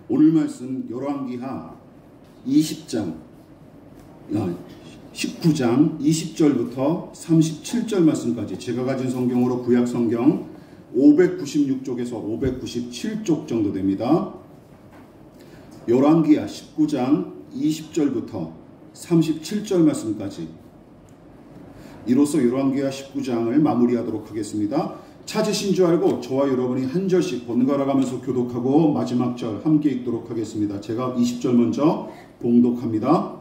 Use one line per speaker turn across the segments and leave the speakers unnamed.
오늘 말씀 열왕기하 19장 20절부터 37절 말씀까지 제가 가진 성경으로 구약 성경 596쪽에서 597쪽 정도 됩니다. 열왕기하 19장 20절부터 37절 말씀까지 이로써 열왕기하 19장을 마무리하도록 하겠습니다. 찾으신 줄 알고 저와 여러분이 한 절씩 번갈아 가면서 교독하고 마지막 절 함께 읽도록 하겠습니다. 제가 20절 먼저 봉독합니다.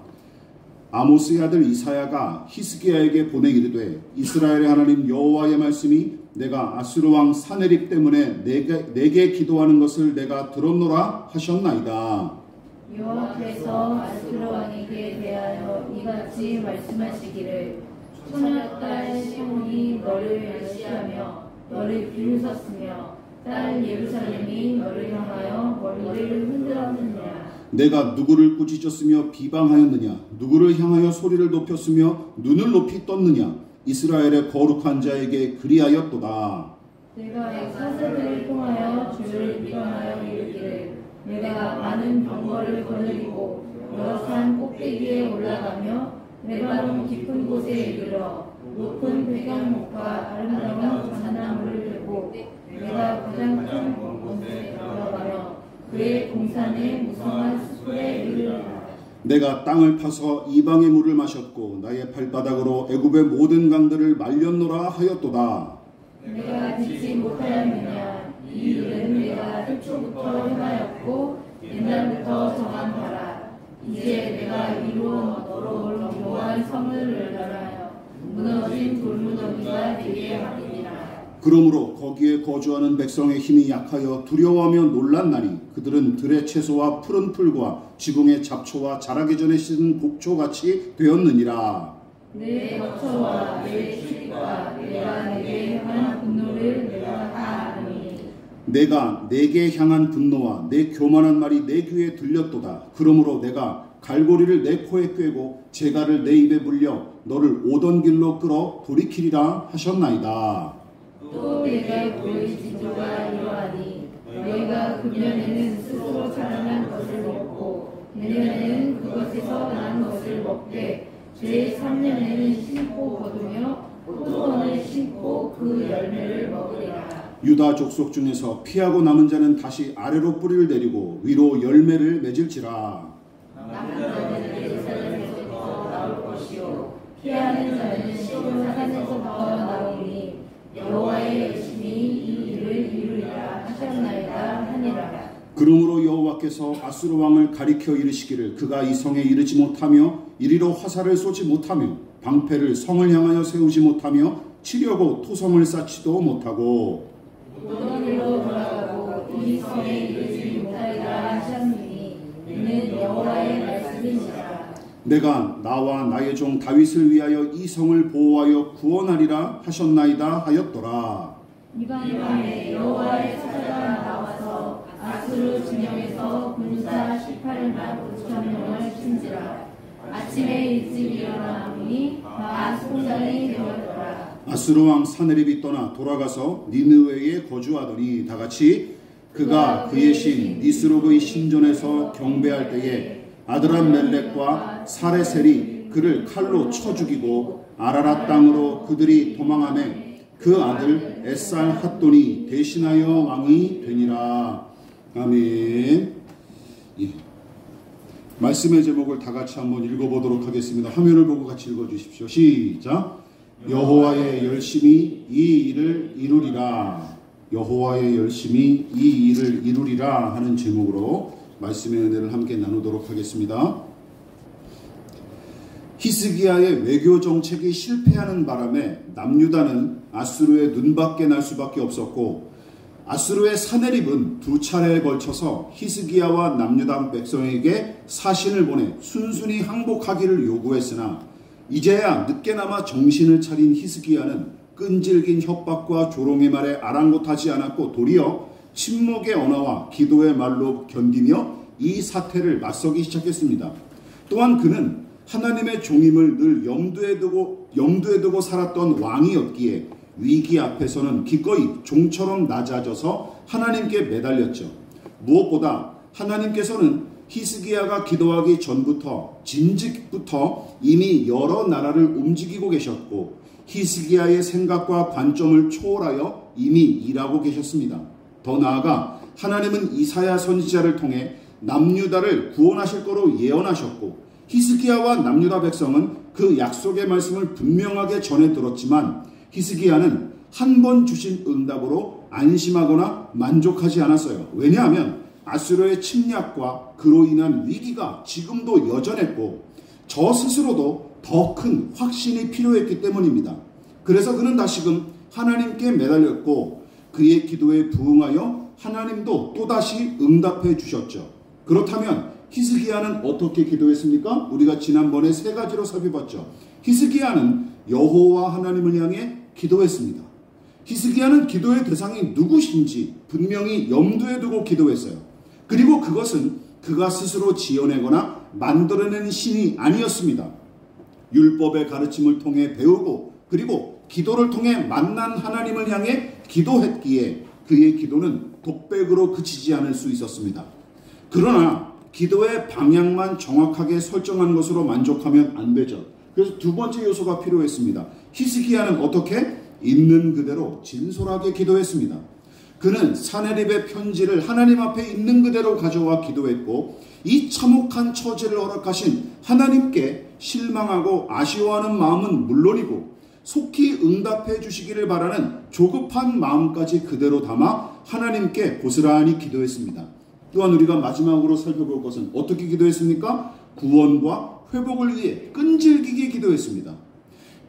아모스의 아들 이사야가 히스기야에게 보내 이르되 이스라엘의 하나님 여호와의 말씀이 내가 아수르 왕 사네립 때문에 내게 기도하는 것을 내가 들었노라 하셨나이다.
여호와께서 아수르 왕에게 대하여 이같이 말씀하시기를 처녀딸 시온이 너를 멸시하며 너를 비웃었으며 딸 예루살렘이 너를 향하여 머리를 흔들었느냐. 내가
누구를 꾸짖었으며 비방하였느냐. 누구를 향하여 소리를 높였으며 눈을 높이 떴느냐. 이스라엘의 거룩한 자에게 그리하였도다.
내가 사세들을 통하여 주를 비방하여 이르기를 내가 많은 병거를 거느리고 여러 산 꼭대기에 올라가며 레바논 깊은 곳에 이르러 높은 백향목과 아름다운 전나무를 들고 내가 가장 큰 곳에 들어가며 그의 동산의 무성한 숲에 이르리라.
내가 땅을 파서 이방의 물을 마셨고 나의 발바닥으로 애굽의 모든 강들을 말렸노라 하였도다.
내가 듣지 못하였느냐. 이 일은 내가 태초부터 행하였고 옛날부터 정한 바라. 이제 내가 이루어 너로 묘한 성을 멸하여 무너진 돌무더기가 되게 하리니라.
그러므로 거기에 거주하는 백성의 힘이 약하여 두려워하며 놀란나니 그들은 들의 채소와 푸른 풀과 지붕의 잡초와 자라기 전에 씻은 곡초같이 되었느니라.
내 거처와 내 출입과 내가 내게 향한 분노를 내가 다 아노니
내가 내게 향한 분노와 내 교만한 말이 내 귀에 들렸도다. 그러므로 내가 갈고리를 내 코에 꿰고 재갈을 내 입에 물려 너를 오던 길로 끌어 돌이키리라 하셨나이다.
또 내가 보이지도가 이러하니 너희가 금년에는 스스로 자라난 것을 먹고 내년에는 그것에서 난 것을 먹되 제3년에는 심고 거두며 포도원을 심고 그 열매를 먹으리라.
유다 족속 중에서 피하고 남은 자는 다시 아래로 뿌리를 내리고 위로 열매를 맺을지라.
남은 자는 예루살렘에서 더 나올 것이요 피하는 자는 시온 산에서 더 나오니 여호와의 열심히 이 일을 이루리라 하셨나이다 하니라.
그러므로 여호와께서 아수르 왕을 가리켜 이르시기를 그가 이 성에 이르지 못하며 이리로 화살을 쏘지 못하며 방패를 성을 향하여 세우지 못하며 치려고 토성을 쌓지도 못하고
오던 길로 돌아가고 이 성에 이르지 못하리라 하셨으니 이는 여호와의 말씀이시라.
내가 나와 나의 종 다윗을 위하여 이 성을 보호하여 구원하리라 하셨나이다 하였더라.
이방에 여호와의 사자가 나와서 아수르 진영에서 군사 18만 5천 명을 친지라. 아침에 일찍 일어나니 다 송장이 되었더라.
아수르 왕 사네립이 떠나 돌아가서 니느웨에 거주하더니 다같이 그가 그의 신 니스록의 신전에서 경배할 때에 아드람멜렉과 사레셀이 그를 칼로 쳐 죽이고 아라랏 땅으로 그들이 도망하매 그 아들 에살 핫돈이 대신하여 왕이 되니라. 아멘. 예. 말씀의 제목을 다 같이 한번 읽어보도록 하겠습니다. 화면을 보고 같이 읽어주십시오. 시작. 여호와의 열심히 이 일을 이루리라. 여호와의 열심히 이 일을 이루리라 하는 제목으로 말씀의 은혜를 함께 나누도록 하겠습니다. 히스기야의 외교 정책이 실패하는 바람에 남유다는 아수르의 눈밖에 날 수밖에 없었고 아수르의 사네립은 두 차례에 걸쳐서 히스기야와 남유다 백성에게 사신을 보내 순순히 항복하기를 요구했으나 이제야 늦게나마 정신을 차린 히스기야는 끈질긴 협박과 조롱의 말에 아랑곳하지 않았고 도리어 침묵의 언어와 기도의 말로 견디며 이 사태를 맞서기 시작했습니다. 또한 그는 하나님의 종임을 늘 염두에 두고 살았던 왕이었기에 위기 앞에서는 기꺼이 종처럼 낮아져서 하나님께 매달렸죠. 무엇보다 하나님께서는 히스기야가 기도하기 전부터 진즉부터 이미 여러 나라를 움직이고 계셨고 히스기야의 생각과 관점을 초월하여 이미 일하고 계셨습니다. 더 나아가 하나님은 이사야 선지자를 통해 남유다를 구원하실 거로 예언하셨고 히스기야와 남유다 백성은 그 약속의 말씀을 분명하게 전해 들었지만 히스기야는 한 번 주신 응답으로 안심하거나 만족하지 않았어요. 왜냐하면 아수르의 침략과 그로 인한 위기가 지금도 여전했고 저 스스로도 더 큰 확신이 필요했기 때문입니다. 그래서 그는 다시금 하나님께 매달렸고 그의 기도에 부응하여 하나님도 또다시 응답해 주셨죠. 그렇다면 히스기야는 어떻게 기도했습니까? 우리가 지난번에 세 가지로 살펴봤죠. 히스기야는 여호와 하나님을 향해 기도했습니다. 히스기야는 기도의 대상이 누구신지 분명히 염두에 두고 기도했어요. 그리고 그것은 그가 스스로 지어내거나 만들어낸 신이 아니었습니다. 율법의 가르침을 통해 배우고 그리고 기도를 통해 만난 하나님을 향해 기도했기에 그의 기도는 독백으로 그치지 않을 수 있었습니다. 그러나 기도의 방향만 정확하게 설정한 것으로 만족하면 안 되죠. 그래서 두 번째 요소가 필요했습니다. 히스기야는 어떻게? 있는 그대로 진솔하게 기도했습니다. 그는 사네립의 편지를 하나님 앞에 있는 그대로 가져와 기도했고 이 참혹한 처지를 허락하신 하나님께 실망하고 아쉬워하는 마음은 물론이고 속히 응답해 주시기를 바라는 조급한 마음까지 그대로 담아 하나님께 고스란히 기도했습니다. 또한 우리가 마지막으로 살펴볼 것은 어떻게 기도했습니까? 구원과 회복을 위해 끈질기게 기도했습니다.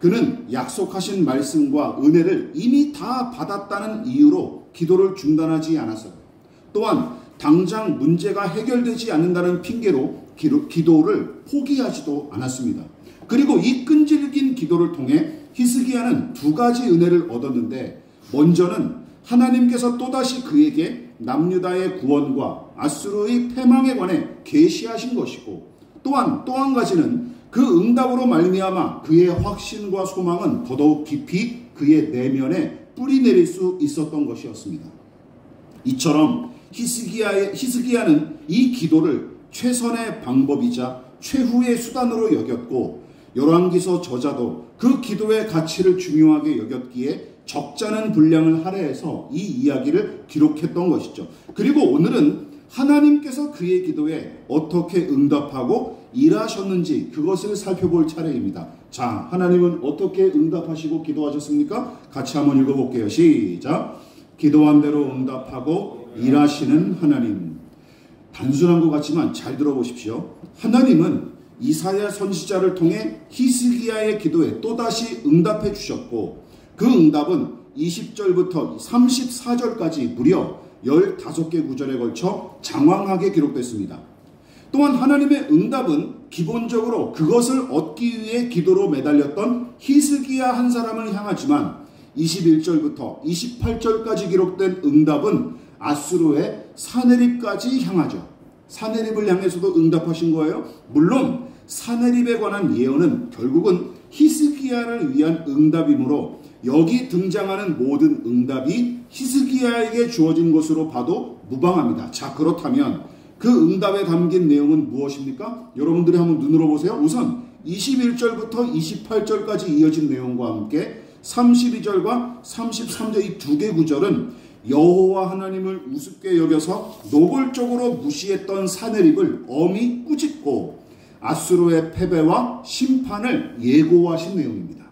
그는 약속하신 말씀과 은혜를 이미 다 받았다는 이유로 기도를 중단하지 않았어요. 또한 당장 문제가 해결되지 않는다는 핑계로 기도를 포기하지도 않았습니다. 그리고 이 끈질긴 기도를 통해 히스기야는 두 가지 은혜를 얻었는데 먼저는 하나님께서 또다시 그에게 남유다의 구원과 아수르의 패망에 관해 계시하신 것이고 또한 또 한 가지는 그 응답으로 말미암아 그의 확신과 소망은 더더욱 깊이 그의 내면에 뿌리내릴 수 있었던 것이었습니다. 이처럼 히스기야는 이 기도를 최선의 방법이자 최후의 수단으로 여겼고 열왕기서 저자도 그 기도의 가치를 중요하게 여겼기에 적잖은 분량을 할애해서 이 이야기를 기록했던 것이죠. 그리고 오늘은 하나님께서 그의 기도에 어떻게 응답하고 일하셨는지 그것을 살펴볼 차례입니다. 자, 하나님은 어떻게 응답하시고 기도하셨습니까? 같이 한번 읽어볼게요. 시작. 기도한 대로 응답하고 일하시는 하나님. 단순한 것 같지만 잘 들어보십시오. 하나님은 이사야 선지자를 통해 히스기야의 기도에 또다시 응답해 주셨고 그 응답은 20절부터 34절까지 무려 15개 구절에 걸쳐 장황하게 기록됐습니다. 또한 하나님의 응답은 기본적으로 그것을 얻기 위해 기도로 매달렸던 히스기야 한 사람을 향하지만 21절부터 28절까지 기록된 응답은 아수르의 사네립까지 향하죠. 사네립을 향해서도 응답하신 거예요. 물론 사네립에 관한 예언은 결국은 히스기야를 위한 응답이므로 여기 등장하는 모든 응답이 히스기야에게 주어진 것으로 봐도 무방합니다. 자, 그렇다면 그 응답에 담긴 내용은 무엇입니까? 여러분들이 한번 눈으로 보세요. 우선 21절부터 28절까지 이어진 내용과 함께 32절과 33절 이 두 개 구절은 여호와 하나님을 우습게 여겨서 노골적으로 무시했던 사네립을 엄히 꾸짖고 아수르의 패배와 심판을 예고하신 내용입니다.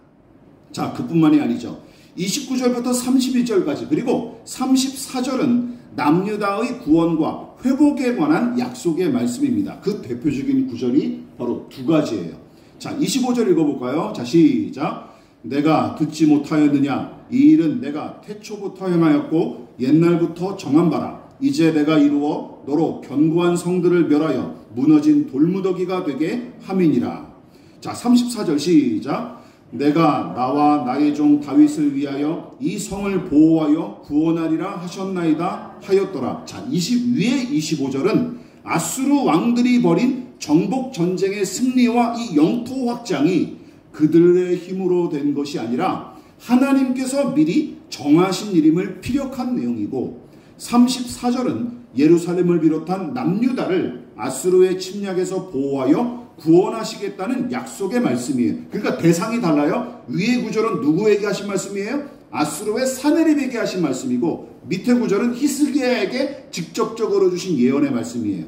자, 그뿐만이 아니죠. 29절부터 32절까지 그리고 34절은 남유다의 구원과 회복에 관한 약속의 말씀입니다. 그 대표적인 구절이 바로 두 가지예요. 자, 25절 읽어볼까요? 자, 시작. 내가 듣지 못하였느냐? 이 일은 내가 태초부터 행하였고 옛날부터 정한 바라. 이제 내가 이루어 너로 견고한 성들을 멸하여 무너진 돌무더기가 되게 함이니라. 자, 34절 시작. 내가 나와 나의 종 다윗을 위하여 이 성을 보호하여 구원하리라 하셨나이다 하였더라. 자, 위에 25절은 아수르 왕들이 벌인 정복 전쟁의 승리와 이 영토 확장이 그들의 힘으로 된 것이 아니라 하나님께서 미리 정하신 일임을 피력한 내용이고 34절은 예루살렘을 비롯한 남유다를 아수르의 침략에서 보호하여 구원하시겠다는 약속의 말씀이에요. 그러니까 대상이 달라요. 위의 구절은 누구에게 하신 말씀이에요? 아수르의 사네립에게 하신 말씀이고, 밑에 구절은 히스기야에게 직접적으로 주신 예언의 말씀이에요.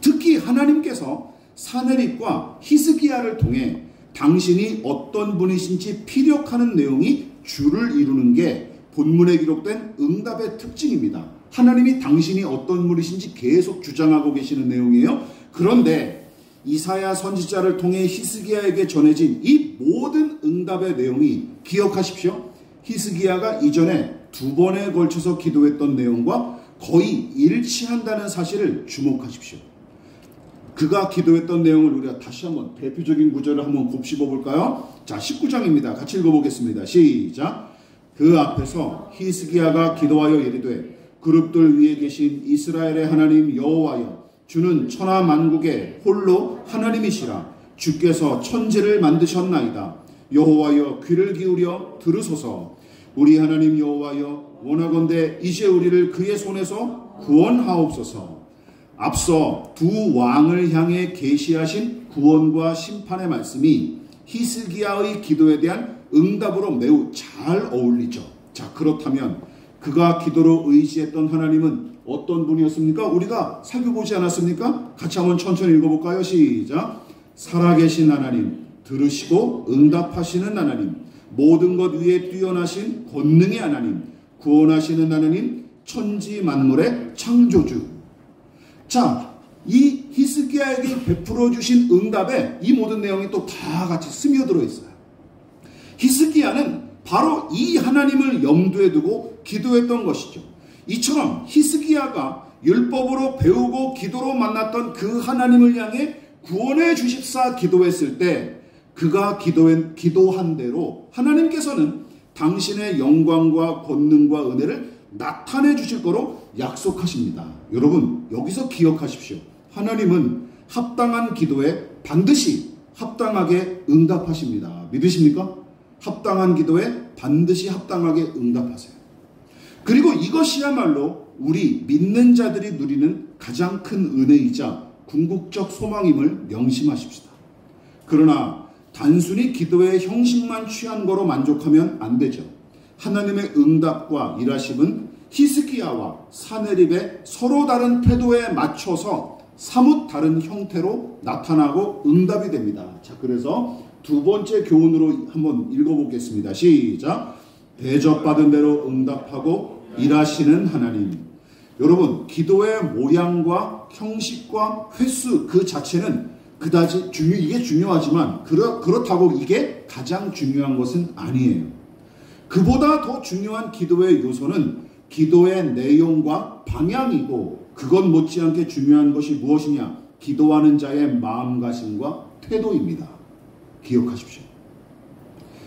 특히 하나님께서 사네립과 히스기야를 통해 당신이 어떤 분이신지 피력하는 내용이 줄을 이루는 게 본문에 기록된 응답의 특징입니다. 하나님이 당신이 어떤 분이신지 계속 주장하고 계시는 내용이에요. 그런데 이사야 선지자를 통해 히스기야에게 전해진 이 모든 응답의 내용이, 기억하십시오, 히스기야가 이전에 2번에 걸쳐서 기도했던 내용과 거의 일치한다는 사실을 주목하십시오. 그가 기도했던 내용을 우리가 다시 한번 대표적인 구절을 한번 곱씹어 볼까요? 자, 19장입니다. 같이 읽어보겠습니다. 시작. 그 앞에서 히스기야가 기도하여 이르되, 그룹들 위에 계신 이스라엘의 하나님 여호와여, 주는 천하 만국의 홀로 하나님이시라. 주께서 천지를 만드셨나이다. 여호와여, 귀를 기울여 들으소서. 우리 하나님 여호와여, 원하건대 이제 우리를 그의 손에서 구원하옵소서. 앞서 두 왕을 향해 계시하신 구원과 심판의 말씀이 히스기야의 기도에 대한 응답으로 매우 잘 어울리죠. 자, 그렇다면 그가 기도로 의지했던 하나님은 어떤 분이었습니까? 우리가 살펴보지 않았습니까? 같이 한번 천천히 읽어볼까요? 시작. 살아계신 하나님, 들으시고 응답하시는 하나님, 모든 것 위에 뛰어나신 권능의 하나님, 구원하시는 하나님, 천지 만물의 창조주. 자, 이 히스기야에게 베풀어 주신 응답에 이 모든 내용이 또 다 같이 스며들어 있어요. 히스기야는 바로 이 하나님을 염두에 두고 기도했던 것이죠. 이처럼 히스기야가 율법으로 배우고 기도로 만났던 그 하나님을 향해 구원해 주십사 기도했을 때, 그가 기도한 대로 하나님께서는 당신의 영광과 권능과 은혜를 나타내 주실 거로 약속하십니다. 여러분, 여기서 기억하십시오. 하나님은 합당한 기도에 반드시 합당하게 응답하십니다. 믿으십니까? 합당한 기도에 반드시 합당하게 응답하세요. 그리고 이것이야말로 우리 믿는 자들이 누리는 가장 큰 은혜이자 궁극적 소망임을 명심하십시다. 그러나 단순히 기도의 형식만 취한 거로 만족하면 안 되죠. 하나님의 응답과 일하심은 히스기야와 사네립의 서로 다른 태도에 맞춰서 사뭇 다른 형태로 나타나고 응답이 됩니다. 자, 그래서 두 번째 교훈으로 한번 읽어보겠습니다. 시작. 대접받은 대로 응답하고 일하시는 하나님. 여러분, 기도의 모양과 형식과 횟수 그 자체는 그다지 이게 중요하지만 그렇다고 이게 가장 중요한 것은 아니에요. 그보다 더 중요한 기도의 요소는 기도의 내용과 방향이고, 그것 못지않게 중요한 것이 무엇이냐? 기도하는 자의 마음가짐과 태도입니다. 기억하십시오.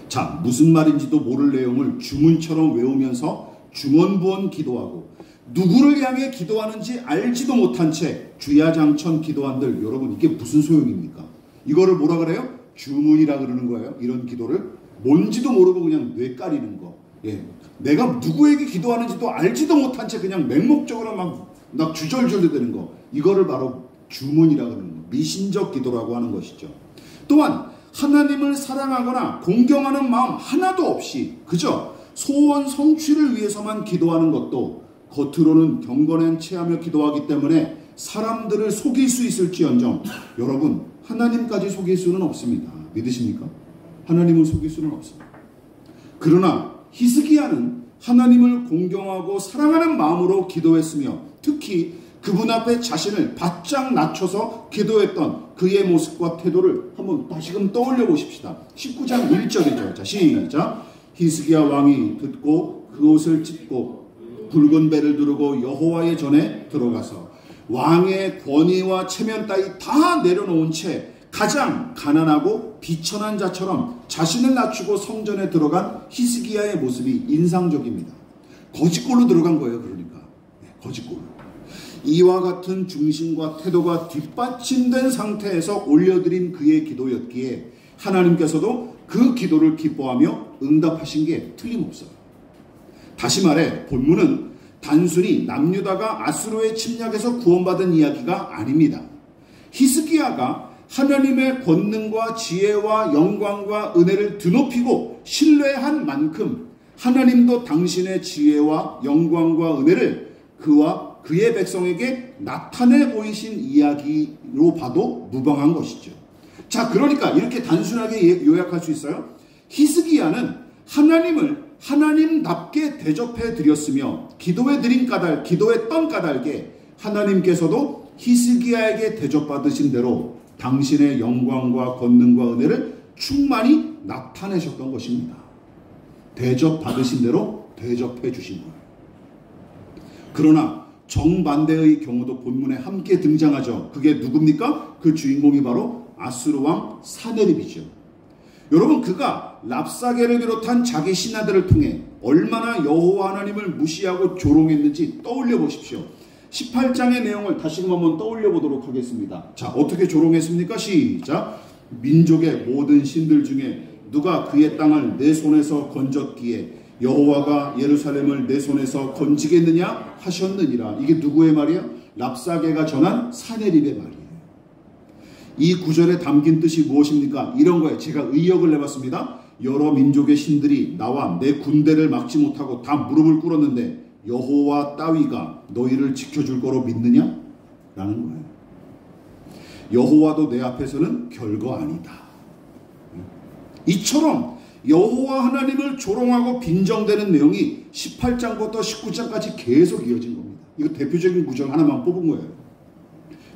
자, 무슨 말인지도 모를 내용을 주문처럼 외우면서 중언부언 기도하고, 누구를 향해 기도하는지 알지도 못한 채 주야장천 기도한들, 여러분, 이게 무슨 소용입니까? 이거를 뭐라 그래요? 주문이라 그러는 거예요. 이런 기도를 뭔지도 모르고 그냥 뇌까리는 거. 예, 내가 누구에게 기도하는지도 알지도 못한 채 그냥 맹목적으로 막 주절주절 되는 거, 이거를 바로 주문이라 그러는 거, 미신적 기도라고 하는 것이죠. 또한 하나님을 사랑하거나 공경하는 마음 하나도 없이 그저 소원 성취를 위해서만 기도하는 것도 겉으로는 경건한 체하며 기도하기 때문에 사람들을 속일 수 있을지언정, 여러분, 하나님까지 속일 수는 없습니다. 믿으십니까? 하나님을 속일 수는 없습니다. 그러나 히스기야는 하나님을 공경하고 사랑하는 마음으로 기도했으며, 특히 그분 앞에 자신을 바짝 낮춰서 기도했던 그의 모습과 태도를 한번 다시금 떠올려 보십시다. 19장 1절이죠. 자, 시작. 히스기야 왕이 듣고 그 옷을 찢고 붉은 배를 두르고 여호와의 전에 들어가서 왕의 권위와 체면 따위 다 내려놓은 채 가장 가난하고 비천한 자처럼 자신을 낮추고 성전에 들어간 히스기야의 모습이 인상적입니다. 거짓골로 들어간 거예요. 그러니까 거짓골로. 이와 같은 중심과 태도가 뒷받침된 상태에서 올려드린 그의 기도였기에 하나님께서도 그 기도를 기뻐하며 응답하신 게 틀림없어요. 다시 말해 본문은 단순히 남유다가 아수르의 침략에서 구원받은 이야기가 아닙니다. 히스기야가 하나님의 권능과 지혜와 영광과 은혜를 드높이고 신뢰한 만큼 하나님도 당신의 지혜와 영광과 은혜를 그와 그의 백성에게 나타내 보이신 이야기로 봐도 무방한 것이죠. 자, 그러니까 이렇게 단순하게 요약할 수 있어요. 히스기야는 하나님을 하나님답게 대접해 드렸으며 기도에 드린 까닭, 기도했던 까닭에 하나님께서도 히스기야에게 대접받으신 대로 당신의 영광과 권능과 은혜를 충만히 나타내셨던 것입니다. 대접받으신 대로 대접해 주신 거예요. 그러나 정반대의 경우도 본문에 함께 등장하죠. 그게 누굽니까? 그 주인공이 바로 아수르 왕 사네립이죠. 여러분, 그가 랍사게를 비롯한 자기 신하들을 통해 얼마나 여호와 하나님을 무시하고 조롱했는지 떠올려 보십시오. 18장의 내용을 다시금 한번 떠올려 보도록 하겠습니다. 자, 어떻게 조롱했습니까? 시작. 민족의 모든 신들 중에 누가 그의 땅을 내 손에서 건졌기에 여호와가 예루살렘을 내 손에서 건지겠느냐 하셨느니라. 이게 누구의 말이에요? 랍사게가 전한 사네립의 말이에요. 이 구절에 담긴 뜻이 무엇입니까? 이런 거예요. 제가 의역을 내봤습니다. 여러 민족의 신들이 나와 내 군대를 막지 못하고 다 무릎을 꿇었는데 여호와 따위가 너희를 지켜줄 거로 믿느냐? 라는 거예요. 여호와도 내 앞에서는 별거 아니다. 이처럼 여호와 하나님을 조롱하고 빈정대는 내용이 18장부터 19장까지 계속 이어진 겁니다. 이거 대표적인 구절 하나만 뽑은 거예요.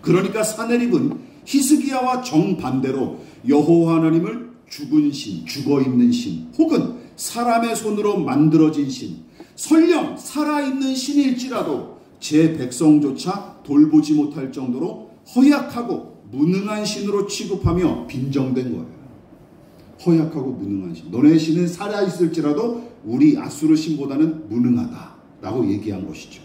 그러니까 사네립은 히스기야와 정반대로 여호와 하나님을 죽은 신, 죽어있는 신, 혹은 사람의 손으로 만들어진 신, 설령 살아있는 신일지라도 제 백성조차 돌보지 못할 정도로 허약하고 무능한 신으로 취급하며 빈정된 거예요. 허약하고 무능한 신. 너네 신은 살아있을지라도 우리 아수르 신보다는 무능하다라고 얘기한 것이죠.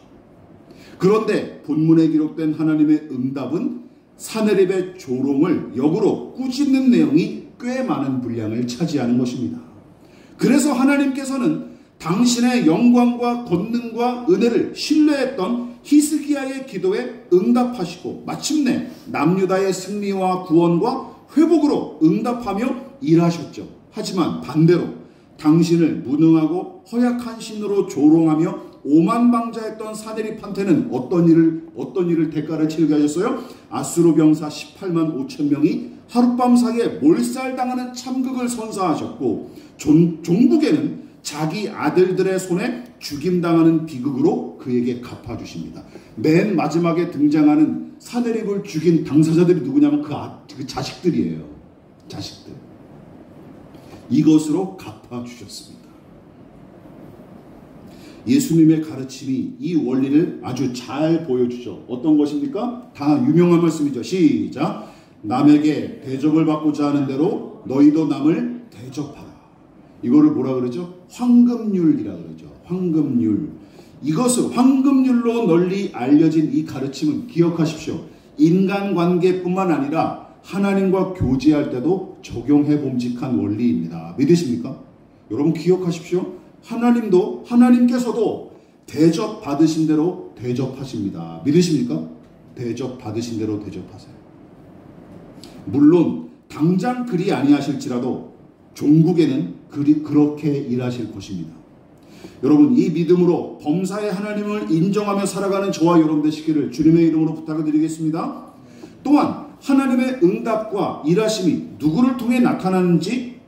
그런데 본문에 기록된 하나님의 응답은 사네립의 조롱을 역으로 꾸짖는 내용이 꽤 많은 분량을 차지하는 것입니다. 그래서 하나님께서는 당신의 영광과 권능과 은혜를 신뢰했던 히스기야의 기도에 응답하시고 마침내 남유다의 승리와 구원과 회복으로 응답하며 일하셨죠. 하지만 반대로 당신을 무능하고 허약한 신으로 조롱하며 오만방자했던 사네립한테는 어떤 일을 대가를 치르게 하셨어요? 아수르 병사 18만 5천 명이 하룻밤 사이에 몰살당하는 참극을 선사하셨고 종국에는 자기 아들들의 손에 죽임당하는 비극으로 그에게 갚아주십니다. 맨 마지막에 등장하는 사네립을 죽인 당사자들이 누구냐면 그 자식들이에요. 자식들. 이것으로 갚아주셨습니다. 예수님의 가르침이 이 원리를 아주 잘 보여주죠. 어떤 것입니까? 다 유명한 말씀이죠. 시작. 남에게 대접을 받고자 하는 대로 너희도 남을 대접하라. 이거를 뭐라 그러죠? 황금률이라 그러죠. 황금률. 이것은 황금률로 널리 알려진 이 가르침은 기억하십시오. 인간관계뿐만 아니라 하나님과 교제할 때도 적용해 봄직한 원리입니다. 믿으십니까? 여러분 기억하십시오. 하나님께서도 대접 받으신 대로 대접하십니다. 믿으십니까? 대접 받으신 대로 대접하세요. 물론 당장 그리 아니하실지라도 종국에는 그렇게 일하실 것입니다. 여러분 이 믿음으로 범사의 하나님을 인정하며 살아가는 저와 여러분 되시기를 주님의 이름으로 부탁을 드리겠습니다. 또한 하나님의 응답과 일하심이 누구를 통해 나타나는지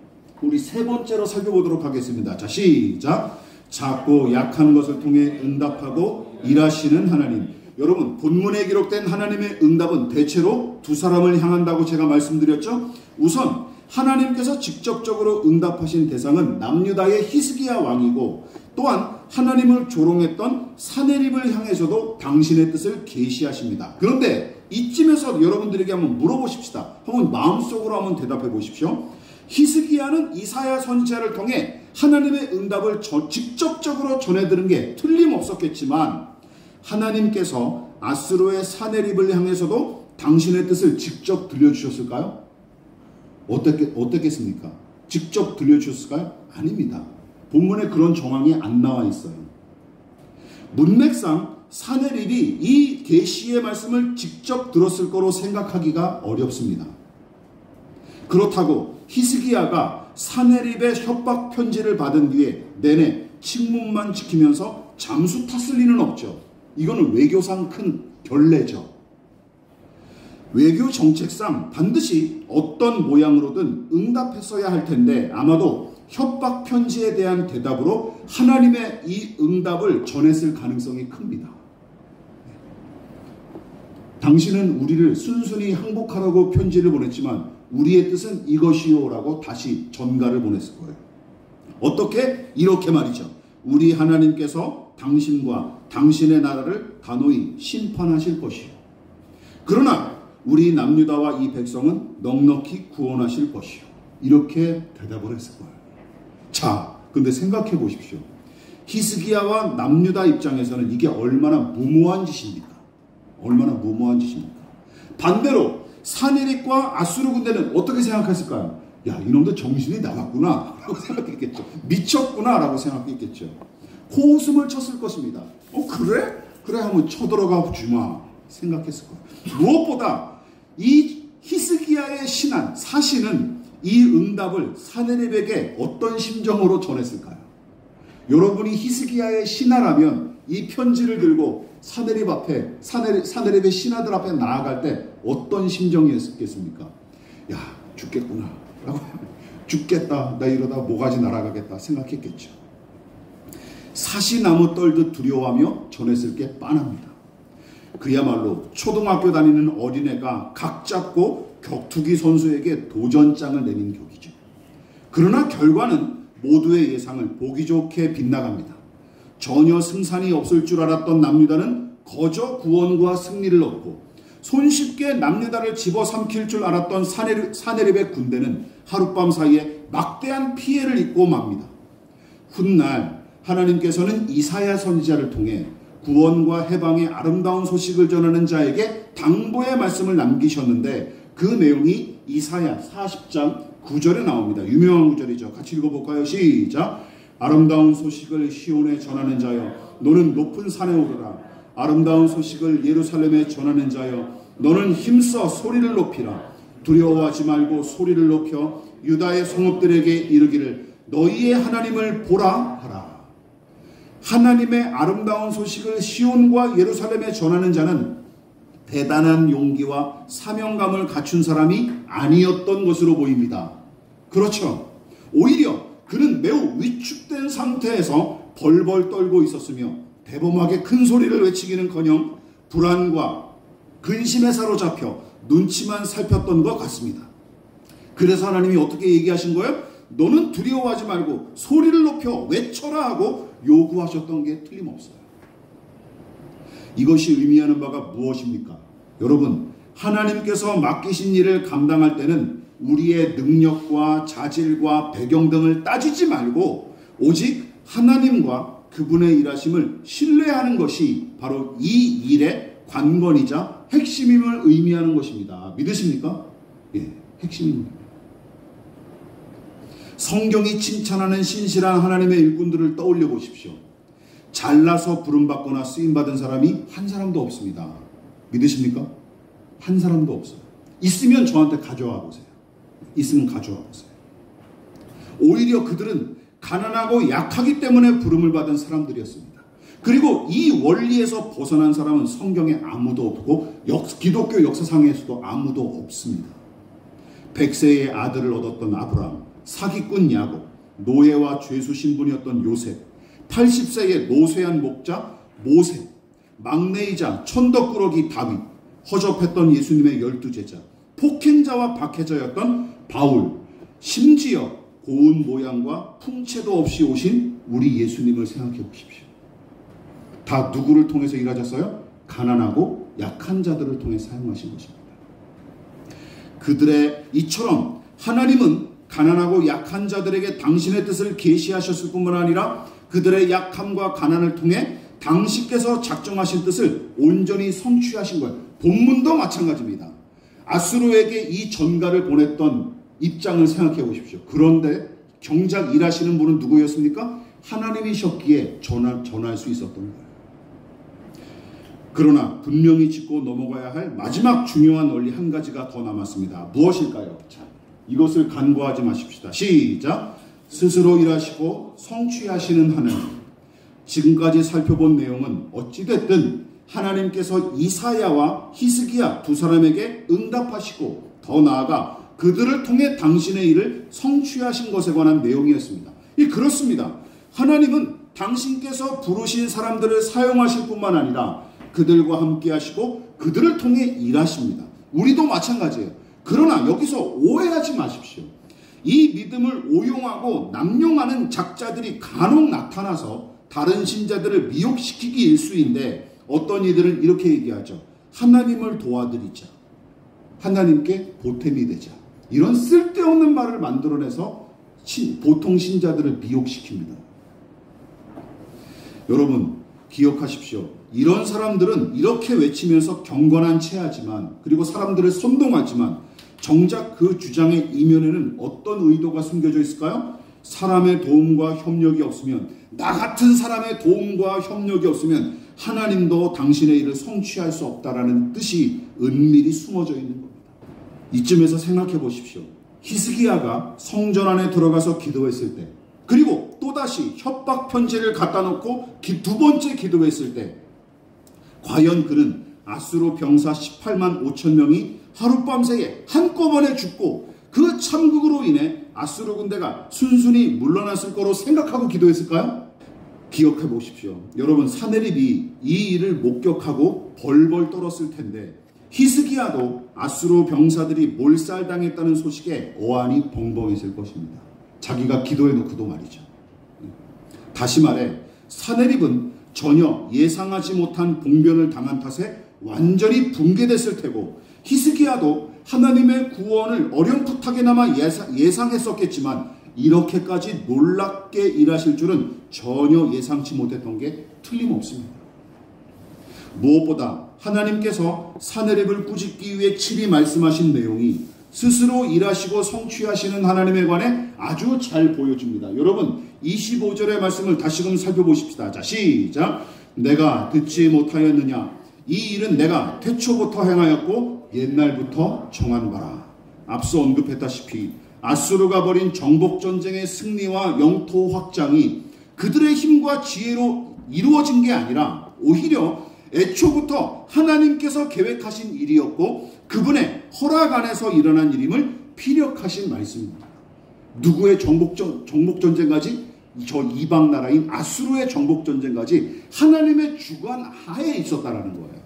우리 세 번째로 살펴보도록 하겠습니다. 자, 시작. 작고 약한 것을 통해 응답하고 일하시는 하나님. 여러분 본문에 기록된 하나님의 응답은 대체로 두 사람을 향한다고 제가 말씀드렸죠. 우선 하나님께서 직접적으로 응답하신 대상은 남유다의 히스기야 왕이고 또한 하나님을 조롱했던 사네립을 향해서도 당신의 뜻을 계시하십니다. 그런데 이쯤에서 여러분들에게 한번 물어보십시다. 한번 마음속으로 한번 대답해 보십시오. 히스기야는 이사야 선지자를 통해 하나님의 응답을 직접적으로 전해들은 게 틀림없었겠지만 하나님께서 아수르의 사네립을 향해서도 당신의 뜻을 직접 들려주셨을까요? 어떻겠습니까? 직접 들려주셨을까요? 아닙니다. 본문에 그런 정황이 안 나와 있어요. 문맥상 사내립이 이 계시의 말씀을 직접 들었을 거로 생각하기가 어렵습니다. 그렇다고 히스기야가 사내립의 협박 편지를 받은 뒤에 내내 침묵만 지키면서 잠수 탔을 리는 없죠. 이거는 외교상 큰 결례죠. 외교 정책상 반드시 어떤 모양으로든 응답했어야 할 텐데 아마도 협박 편지에 대한 대답으로 하나님의 이 응답을 전했을 가능성이 큽니다. 당신은 우리를 순순히 항복하라고 편지를 보냈지만 우리의 뜻은 이것이요라고 다시 전가를 보냈을 거예요. 어떻게? 이렇게 말이죠. 우리 하나님께서 당신과 당신의 나라를 단호히 심판하실 것이요. 그러나 우리 남유다와 이 백성은 넉넉히 구원하실 것이요. 이렇게 대답을 했을 거예요. 자, 근데 생각해 보십시오. 히스기야와 남유다 입장에서는 이게 얼마나 무모한 짓입니까? 얼마나 무모한 짓입니까? 반대로 사내립과 아수르 군대는 어떻게 생각했을까요? 야, 이놈들 정신이 나갔구나 라고 생각했겠죠. 미쳤구나 라고 생각했겠죠. 호웃음을 쳤을 것입니다. 그래? 그래 하면 쳐들어가 주마 생각했을 거예요. 무엇보다 이 히스기야의 신한 사신은 이 응답을 사내립에게 어떤 심정으로 전했을까요? 여러분이 히스기야의 신하라면 이 편지를 들고 사내립 앞에 사내립의 신하들 앞에 나아갈 때 어떤 심정이었겠습니까? 야, 죽겠구나 라고 죽겠다, 나 이러다 모가지 날아가겠다 생각했겠죠. 사시나무 떨듯 두려워하며 전했을 게 빤합니다. 그야말로 초등학교 다니는 어린애가 각 잡고 격투기 선수에게 도전장을 내민 격이죠. 그러나 결과는 모두의 예상을 보기 좋게 빗나갑니다. 전혀 승산이 없을 줄 알았던 남유다는 거저 구원과 승리를 얻고 손쉽게 남유다를 집어삼킬 줄 알았던 사내립의 군대는 하룻밤 사이에 막대한 피해를 입고 맙니다. 훗날 하나님께서는 이사야 선지자를 통해 구원과 해방의 아름다운 소식을 전하는 자에게 당부의 말씀을 남기셨는데 그 내용이 이사야 40장 9절에 나옵니다. 유명한 구절이죠. 같이 읽어볼까요? 시작! 아름다운 소식을 시온에 전하는 자여 너는 높은 산에 오르라. 아름다운 소식을 예루살렘에 전하는 자여 너는 힘써 소리를 높이라. 두려워하지 말고 소리를 높여 유다의 성읍들에게 이르기를 너희의 하나님을 보라 하라. 하나님의 아름다운 소식을 시온과 예루살렘에 전하는 자는 대단한 용기와 사명감을 갖춘 사람이 아니었던 것으로 보입니다. 그렇죠. 오히려 그는 매우 위축된 상태에서 벌벌 떨고 있었으며 대범하게 큰 소리를 외치기는커녕 불안과 근심에 사로잡혀 눈치만 살폈던 것 같습니다. 그래서 하나님이 어떻게 얘기하신 거예요? 너는 두려워하지 말고 소리를 높여 외쳐라 하고 요구하셨던 게 틀림없어요. 이것이 의미하는 바가 무엇입니까? 여러분, 하나님께서 맡기신 일을 감당할 때는 우리의 능력과 자질과 배경 등을 따지지 말고 오직 하나님과 그분의 일하심을 신뢰하는 것이 바로 이 일의 관건이자 핵심임을 의미하는 것입니다. 믿으십니까? 예, 핵심입니다. 성경이 칭찬하는 신실한 하나님의 일꾼들을 떠올려 보십시오. 잘나서 부름받거나 쓰임받은 사람이 한 사람도 없습니다. 믿으십니까? 한 사람도 없어요. 있으면 저한테 가져와 보세요. 있으면 가져와 보세요. 오히려 그들은 가난하고 약하기 때문에 부름을 받은 사람들이었습니다. 그리고 이 원리에서 벗어난 사람은 성경에 아무도 없고 기독교 역사상에서도 아무도 없습니다. 100세의 아들을 얻었던 아브라함, 사기꾼 야곱, 노예와 죄수 신분이었던 요셉, 80세의 노쇠한 목자 모세, 막내이자 천덕꾸러기 다윗, 허접했던 예수님의 12제자, 폭행자와 박해자였던 바울, 심지어 고운 모양과 풍채도 없이 오신 우리 예수님을 생각해 보십시오. 다 누구를 통해서 일하셨어요? 가난하고 약한 자들을 통해 사용하신 것입니다. 그들의 이처럼 하나님은 가난하고 약한 자들에게 당신의 뜻을 계시하셨을 뿐만 아니라 그들의 약함과 가난을 통해 당신께서 작정하신 뜻을 온전히 성취하신 거예요. 본문도 마찬가지입니다. 아수르에게 이 전가를 보냈던 입장을 생각해 보십시오. 그런데 정작 일하시는 분은 누구였습니까? 하나님이셨기에 전할 수 있었던 거예요. 그러나 분명히 짚고 넘어가야 할 마지막 중요한 원리 한 가지가 더 남았습니다. 무엇일까요? 자, 이것을 간과하지 마십시다. 시작! 스스로 일하시고 성취하시는 하나님. 지금까지 살펴본 내용은 어찌됐든 하나님께서 이사야와 히스기야 두 사람에게 응답하시고 더 나아가 그들을 통해 당신의 일을 성취하신 것에 관한 내용이었습니다. 그렇습니다. 하나님은 당신께서 부르신 사람들을 사용하실 뿐만 아니라 그들과 함께 하시고 그들을 통해 일하십니다. 우리도 마찬가지예요. 그러나 여기서 오해하지 마십시오. 이 믿음을 오용하고 남용하는 작자들이 간혹 나타나서 다른 신자들을 미혹시키기 일쑤인데 어떤 이들은 이렇게 얘기하죠. 하나님을 도와드리자. 하나님께 보탬이 되자. 이런 쓸데없는 말을 만들어내서 보통 신자들을 미혹시킵니다. 여러분 기억하십시오. 이런 사람들은 이렇게 외치면서 경건한 체하지만 그리고 사람들을 선동하지만 정작 그 주장의 이면에는 어떤 의도가 숨겨져 있을까요? 사람의 도움과 협력이 없으면 나 같은 사람의 도움과 협력이 없으면 하나님도 당신의 일을 성취할 수 없다라는 뜻이 은밀히 숨어져 있는 겁니다. 이쯤에서 생각해 보십시오. 히스기야가 성전 안에 들어가서 기도했을 때 그리고 또다시 협박 편지를 갖다 놓고 두 번째 기도했을 때 과연 그는 아수르 병사 18만 5천 명이 하룻밤새에 한꺼번에 죽고 그 참극으로 인해 아수르 군대가 순순히 물러났을 거로 생각하고 기도했을까요? 기억해 보십시오. 여러분 사네립이 이 일을 목격하고 벌벌 떨었을 텐데 히스기야도 아수르 병사들이 몰살당했다는 소식에 어안이 벙벙했을 것입니다. 자기가 기도해놓고도 말이죠. 다시 말해 사네립은 전혀 예상하지 못한 봉변을 당한 탓에 완전히 붕괴됐을 테고 히스기야도 하나님의 구원을 어렴풋하게나마 예상했었겠지만 이렇게까지 놀랍게 일하실 줄은 전혀 예상치 못했던 게 틀림없습니다. 무엇보다 하나님께서 사네립을 꾸짖기 위해 친히 말씀하신 내용이 스스로 일하시고 성취하시는 하나님에 관해 아주 잘 보여줍니다. 여러분 25절의 말씀을 다시금 살펴보십시다. 자 시작! 내가 듣지 못하였느냐? 이 일은 내가 태초부터 행하였고 옛날부터 정한 바라. 앞서 언급했다시피 아수르가 벌인 정복전쟁의 승리와 영토 확장이 그들의 힘과 지혜로 이루어진 게 아니라 오히려 애초부터 하나님께서 계획하신 일이었고 그분의 허락 안에서 일어난 일임을 피력하신 말씀입니다. 누구의 정복전쟁까지? 저 이방 나라인 아수르의 정복전쟁까지 하나님의 주관 하에 있었다라는 거예요.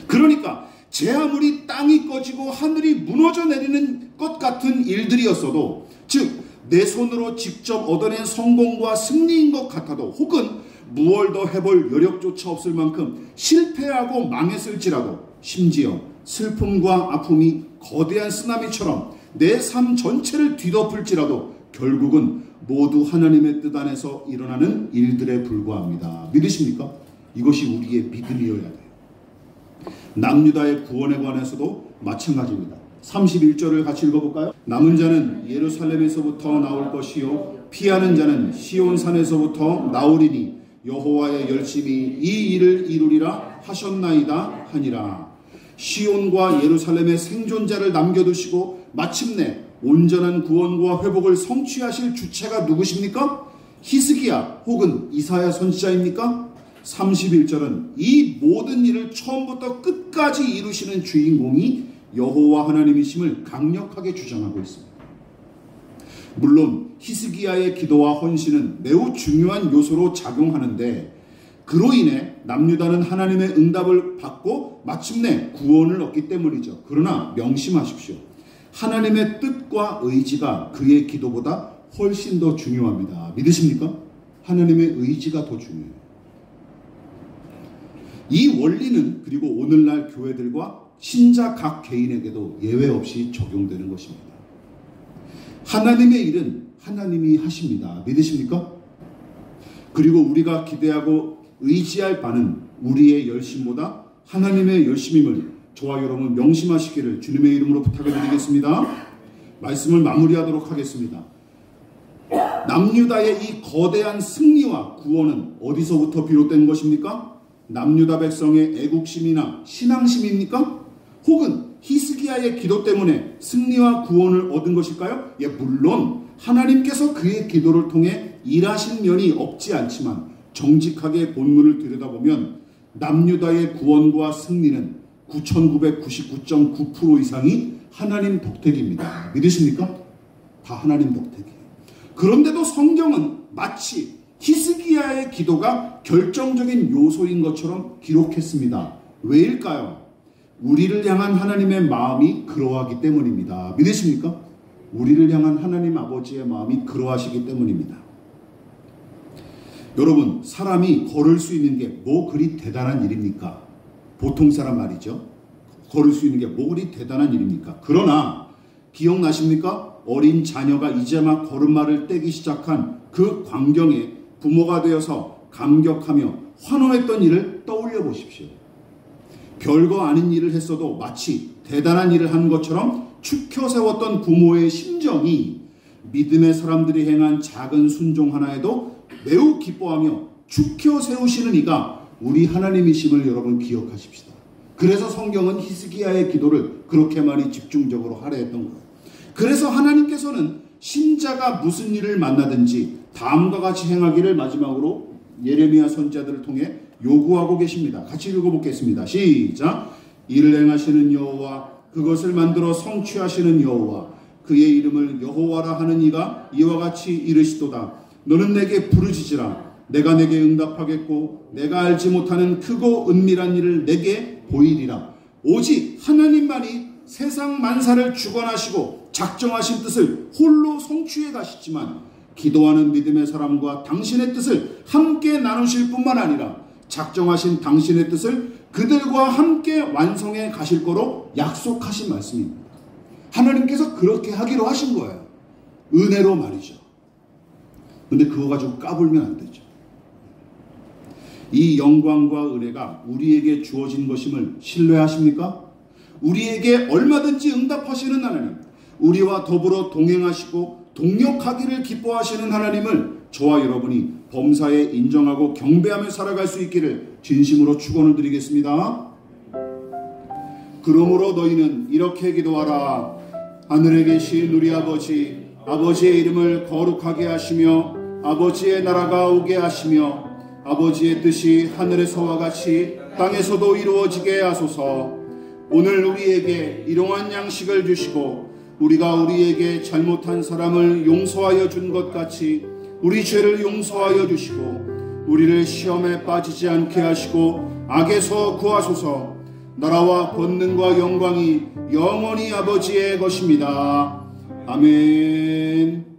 그러니까 제 아무리 땅이 꺼지고 하늘이 무너져 내리는 것 같은 일들이었어도 즉 내 손으로 직접 얻어낸 성공과 승리인 것 같아도 혹은 무얼 더 해볼 여력조차 없을 만큼 실패하고 망했을지라도 심지어 슬픔과 아픔이 거대한 쓰나미처럼 내 삶 전체를 뒤덮을지라도 결국은 모두 하나님의 뜻 안에서 일어나는 일들에 불과합니다. 믿으십니까? 이것이 우리의 믿음이어야 돼요. 남유다의 구원에 관해서도 마찬가지입니다. 31절을 같이 읽어볼까요? 남은 자는 예루살렘에서부터 나올 것이요 피하는 자는 시온산에서부터 나오리니 여호와의 열심히 이 일을 이루리라 하셨나이다 하니라. 시온과 예루살렘의 생존자를 남겨두시고 마침내 온전한 구원과 회복을 성취하실 주체가 누구십니까? 히스기야 혹은 이사야 선지자입니까? 31절은 이 모든 일을 처음부터 끝까지 이루시는 주인공이 여호와 하나님이심을 강력하게 주장하고 있습니다. 물론 히스기야의 기도와 헌신은 매우 중요한 요소로 작용하는데 그로 인해 남유다는 하나님의 응답을 받고 마침내 구원을 얻기 때문이죠. 그러나 명심하십시오. 하나님의 뜻과 의지가 그의 기도보다 훨씬 더 중요합니다. 믿으십니까? 하나님의 의지가 더 중요해요. 이 원리는 그리고 오늘날 교회들과 신자 각 개인에게도 예외 없이 적용되는 것입니다. 하나님의 일은 하나님이 하십니다. 믿으십니까? 그리고 우리가 기대하고 의지할 바는 우리의 열심보다 하나님의 열심임을 저와 여러분 명심하시기를 주님의 이름으로 부탁을 드리겠습니다. 말씀을 마무리하도록 하겠습니다. 남유다의 이 거대한 승리와 구원은 어디서부터 비롯된 것입니까? 남유다 백성의 애국심이나 신앙심입니까? 혹은 히스기야의 기도 때문에 승리와 구원을 얻은 것일까요? 예, 물론 하나님께서 그의 기도를 통해 일하신 면이 없지 않지만 정직하게 본문을 들여다보면 남유다의 구원과 승리는 9999.9% 이상이 하나님 덕택입니다. 믿으십니까? 다 하나님 덕택이에요. 그런데도 성경은 마치 히스기야의 기도가 결정적인 요소인 것처럼 기록했습니다. 왜일까요? 우리를 향한 하나님의 마음이 그러하기 때문입니다. 믿으십니까? 우리를 향한 하나님 아버지의 마음이 그러하시기 때문입니다. 여러분, 사람이 걸을 수 있는 게 뭐 그리 대단한 일입니까? 보통 사람 말이죠. 걸을 수 있는 게 뭐 그리 대단한 일입니까? 그러나 기억나십니까? 어린 자녀가 이제 막 걸음마를 떼기 시작한 그 광경에 부모가 되어서 감격하며 환호했던 일을 떠올려 보십시오. 별거 아닌 일을 했어도 마치 대단한 일을 한 것처럼 축혀 세웠던 부모의 심정이 믿음의 사람들이 행한 작은 순종 하나에도 매우 기뻐하며 축혀 세우시는 이가 우리 하나님이심을 여러분 기억하십시다. 그래서 성경은 히스기야의 기도를 그렇게 많이 집중적으로 하려 했던 거예요. 그래서 하나님께서는 신자가 무슨 일을 만나든지 다음과 같이 행하기를 마지막으로 예레미야 선지자들을 통해 요구하고 계십니다. 같이 읽어보겠습니다. 시작. 이를 행하시는 여호와, 그것을 만들어 성취하시는 여호와, 그의 이름을 여호와라 하는 이가 이와 같이 이르시도다. 너는 내게 부르짖으라. 내가 내게 응답하겠고 내가 알지 못하는 크고 은밀한 일을 내게 보이리라. 오직 하나님만이 세상 만사를 주관하시고 작정하신 뜻을 홀로 성취해 가시지만 기도하는 믿음의 사람과 당신의 뜻을 함께 나누실 뿐만 아니라 작정하신 당신의 뜻을 그들과 함께 완성해 가실 거로 약속하신 말씀입니다. 하나님께서 그렇게 하기로 하신 거예요. 은혜로 말이죠. 근데 그거 가지고 까불면 안 되죠. 이 영광과 은혜가 우리에게 주어진 것임을 신뢰하십니까? 우리에게 얼마든지 응답하시는 하나님, 우리와 더불어 동행하시고 동역하기를 기뻐하시는 하나님을 저와 여러분이 범사에 인정하고 경배하며 살아갈 수 있기를 진심으로 축원을 드리겠습니다. 그러므로 너희는 이렇게 기도하라. 하늘에 계신 우리 아버지, 아버지의 이름을 거룩하게 하시며 아버지의 나라가 오게 하시며 아버지의 뜻이 하늘에서와 같이 땅에서도 이루어지게 하소서. 오늘 우리에게 일용할 양식을 주시고 우리가 우리에게 잘못한 사람을 용서하여 준 것 같이 우리 죄를 용서하여 주시고 우리를 시험에 빠지지 않게 하시고 악에서 구하소서. 나라와 권능과 영광이 영원히 아버지의 것입니다. 아멘.